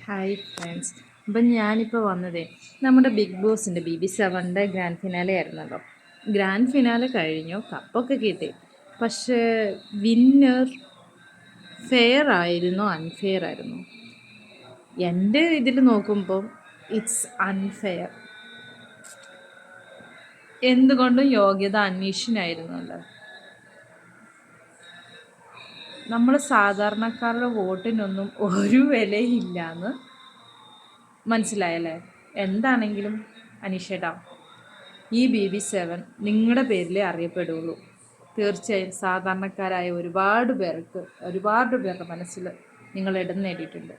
Hi friends. അപ്പം ഞാനിപ്പോൾ വന്നതേ നമ്മുടെ ബിഗ് ബോസിൻ്റെ BB7 ഗ്രാൻഡ് ഫിനാലെ ആയിരുന്നല്ലോ. ഗ്രാൻഡ് ഫിനാലെ കഴിഞ്ഞു, കപ്പൊക്കെ കിട്ടി. പക്ഷേ വിന്നർ ഫെയർ ആയിരുന്നോ അൺഫെയർ ആയിരുന്നു? എൻ്റെ ഇതിൽ നോക്കുമ്പോൾ ഇറ്റ്സ് അൺഫെയർ. എന്തുകൊണ്ടും യോഗ്യത അന്വേഷണമായിരുന്നല്ലോ. നമ്മൾ സാധാരണക്കാരുടെ വോട്ടിനൊന്നും ഒരു വിലയില്ലാന്ന് മനസ്സിലായല്ലേ? എന്താണെങ്കിലും അനീഷേട്ടാ, ഈ BB7 നിങ്ങളുടെ പേരിലേ അറിയപ്പെടുള്ളൂ. തീർച്ചയായും സാധാരണക്കാരായ ഒരുപാട് പേരുടെ മനസ്സിൽ നിങ്ങൾ ഇടം നേടിയിട്ടുണ്ട്.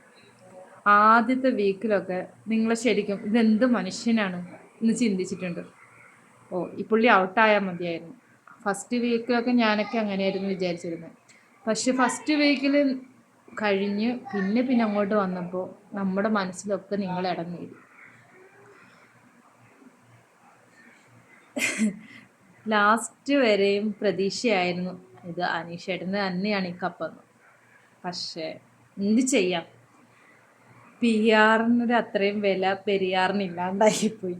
ആദ്യത്തെ വീക്കിലൊക്കെ നിങ്ങൾ ശരിക്കും ഇതെന്ത് മനുഷ്യനാണ് എന്ന് ചിന്തിച്ചിട്ടുണ്ട്. ഈ പുള്ളി ഔട്ടായാൽ മതിയായിരുന്നു. ഫസ്റ്റ് വീക്കിലൊക്കെ ഞാനൊക്കെ അങ്ങനെയായിരുന്നു വിചാരിച്ചിരുന്നത്. പക്ഷെ ഫസ്റ്റ് വീക്കിൽ കഴിഞ്ഞ് പിന്നെ അങ്ങോട്ട് വന്നപ്പോൾ നമ്മുടെ മനസ്സിലൊക്കെ നിങ്ങൾ ഇടം നേടി. ലാസ്റ്റ് വരെയും പ്രതീക്ഷയായിരുന്നു ഇത് അനീഷേട്ടന് തന്നെയാണ് ഈ കപ്പെന്ന്. പക്ഷേ എന്ത് ചെയ്യാം, PR-ന് അത്രയും വില പെരിയാറിന് ഇല്ലാണ്ടായിപ്പോയി.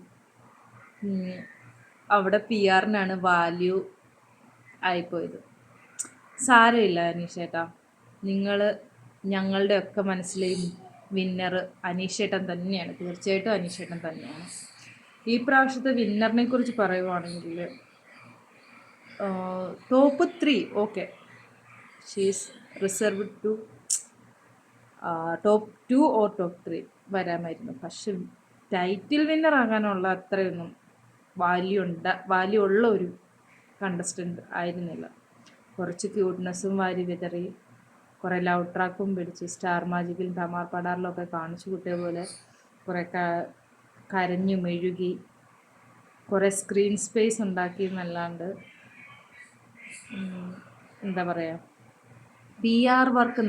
അവിടെ PR-നാണ് വാല്യൂ ആയിപ്പോയത്. സാരമില്ല അനീഷേട്ടാ, നിങ്ങൾ ഞങ്ങളുടെ ഒക്കെ മനസ്സിലെയും വിന്നർ അനീഷേട്ടൻ തന്നെയാണ്. തീർച്ചയായിട്ടും അനീഷേട്ടൻ തന്നെയാണ്. ഈ പ്രാവശ്യത്തെ വിന്നറിനെ കുറിച്ച് പറയുവാണെങ്കിൽ top 3 okay, she's reserve to top 2 or top 3 വരാമായിരുന്നു. പക്ഷെ ടൈറ്റിൽ വിന്നർ ആകാനുള്ള അത്രയൊന്നും വാല്യൂ ഉള്ള ഒരു കണ്ടസ്റ്റൻ്റ് ആയിരുന്നില്ല. കുറച്ച് ക്യൂട്ട്നെസ്സും വാരി വിതറി, കുറേ ലവ് ട്രാക്കും പിടിച്ച് സ്റ്റാർ മാജിക്കിലും തമാർ പടാറിലൊക്കെ കാണിച്ചു കൂട്ടിയ പോലെ കുറേ കരഞ്ഞു മെഴുകി, കുറേ സ്ക്രീൻ സ്പേസ് ഉണ്ടാക്കി എന്നല്ലാണ്ട് എന്താ പറയുക, PR വർക്ക്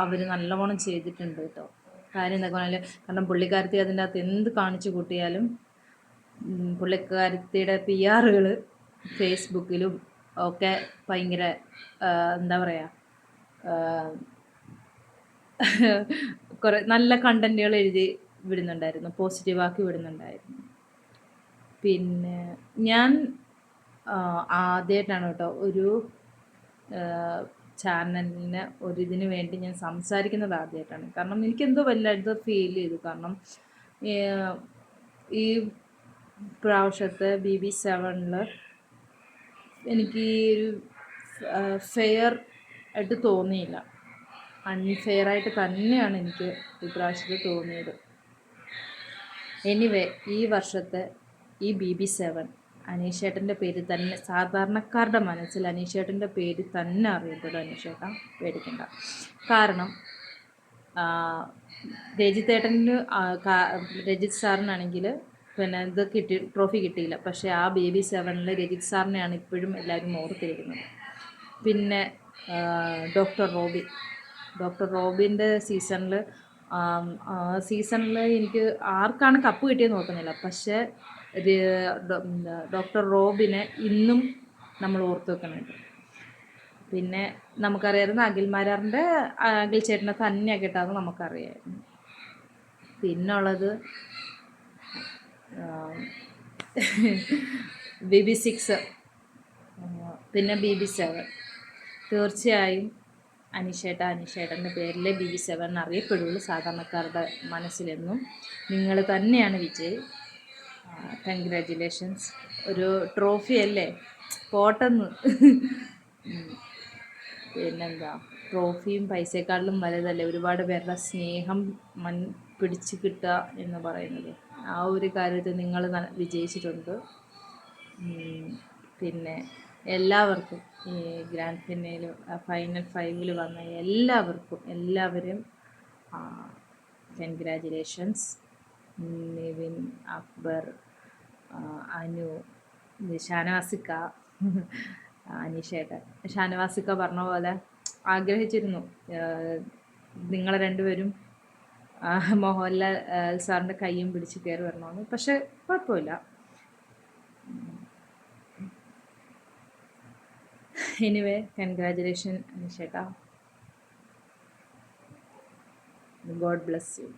അവർ നല്ലവണ്ണം ചെയ്തിട്ടുണ്ട് കേട്ടോ. കാര്യം എന്താ പറഞ്ഞാൽ, കാരണം പുള്ളിക്കാരത്തി അതിൻ്റെ അകത്ത് എന്ത് കാണിച്ചു കൂട്ടിയാലും പുള്ളിക്കാരത്തിയുടെ PR-കൾ ഫേസ്ബുക്കിലും ഒക്കെ ഭയങ്കര എന്താ പറയുക, കുറേ നല്ല കണ്ടൻറ്റുകൾ എഴുതി വിടുന്നുണ്ടായിരുന്നു, പോസിറ്റീവാക്കി വിടുന്നുണ്ടായിരുന്നു. പിന്നെ ഞാൻ ആദ്യമായിട്ടാണ് കേട്ടോ ഒരു ചാനലിന് ഒരിതിന് വേണ്ടി ഞാൻ സംസാരിക്കുന്നത് ആദ്യമായിട്ടാണ്. കാരണം എനിക്കെന്തോ വല്ലാതെ ഫീൽ ചെയ്തു. കാരണം ഈ പ്രാവശ്യത്തെ BB7 എനിക്ക് ഒരു ഫെയർ ആയിട്ട് തോന്നിയില്ല. അൺഫെയറായിട്ട് തന്നെയാണ് എനിക്ക് ഈ പ്രാവശ്യത്തിൽ തോന്നിയത്. എനിവേ, ഈ വർഷത്തെ ഈ BB7 അനീഷേട്ടൻ്റെ പേര് തന്നെ, സാധാരണക്കാരുടെ മനസ്സിൽ അനീഷേട്ടൻ്റെ പേര് തന്നെ അറിയപ്പെടും. അനീഷേട്ടൻ പേടിക്കണ്ട. കാരണം രജിത് സാറിനാണെങ്കിൽ പിന്നെ ഇത് ട്രോഫി കിട്ടിയില്ല. പക്ഷേ ആ BB7 രജിത് സാറിനെയാണ് ഇപ്പോഴും എല്ലാവരും ഓർത്തിരിക്കുന്നത്. പിന്നെ ഡോക്ടർ റോബിൻ്റെ സീസണിൽ എനിക്ക് ആർക്കാണ് കപ്പ് കിട്ടിയെന്ന് നോക്കുന്നില്ല. പക്ഷേ ഡോക്ടർ റോബിനെ ഇന്നും നമ്മൾ ഓർത്ത് വെക്കുന്നുണ്ട്. പിന്നെ നമുക്കറിയാമായിരുന്നു അഖിൽ ചേട്ടനെ തന്നെയാണ് കിട്ടാമെന്ന് നമുക്കറിയാമായിരുന്നു. പിന്നുള്ളത് BB6, പിന്നെ BB7. തീർച്ചയായും അനീഷേട്ടൻ്റെ പേരിലെ BB7 അറിയപ്പെടുള്ളൂ സാധാരണക്കാരുടെ മനസ്സിലെന്നും. നിങ്ങൾ തന്നെയാണ് വിജയ്. കൺഗ്രാജുലേഷൻസ്. ഒരു ട്രോഫി അല്ലേ, പോട്ടെന്ന്. പിന്നെന്താ, ട്രോഫിയും പൈസയെക്കാളിലും വലുതല്ലേ ഒരുപാട് പേരുടെ സ്നേഹം പിടിച്ച് കിട്ടുക എന്ന് പറയുന്നത്. ആ ഒരു കാര്യത്തിൽ നിങ്ങൾ വിജയിച്ചിട്ടുണ്ട്. പിന്നെ എല്ലാവർക്കും ഈ ഗ്രാൻഡ് ഫിനാലിൽ ഫൈനൽ 5 വന്ന എല്ലാവരും കൺഗ്രാജുലേഷൻസ്. നിവിൻ, അക്ബർ, അനു, ഷാനവാസിക്ക, അനീഷേട്ടൻ. ഷാനവാസിക്ക പറഞ്ഞ പോലെ ആഗ്രഹിച്ചിരുന്നു നിങ്ങളെ രണ്ടുപേരും മോഹൻലാൽ സാറിൻ്റെ കയ്യും പിടിച്ച് കയറി വരണമെന്ന്. പക്ഷെ കുഴപ്പമില്ല. എനിവേ, കൺഗ്രാജുലേഷൻ അനീഷേട്ടാ. God bless you.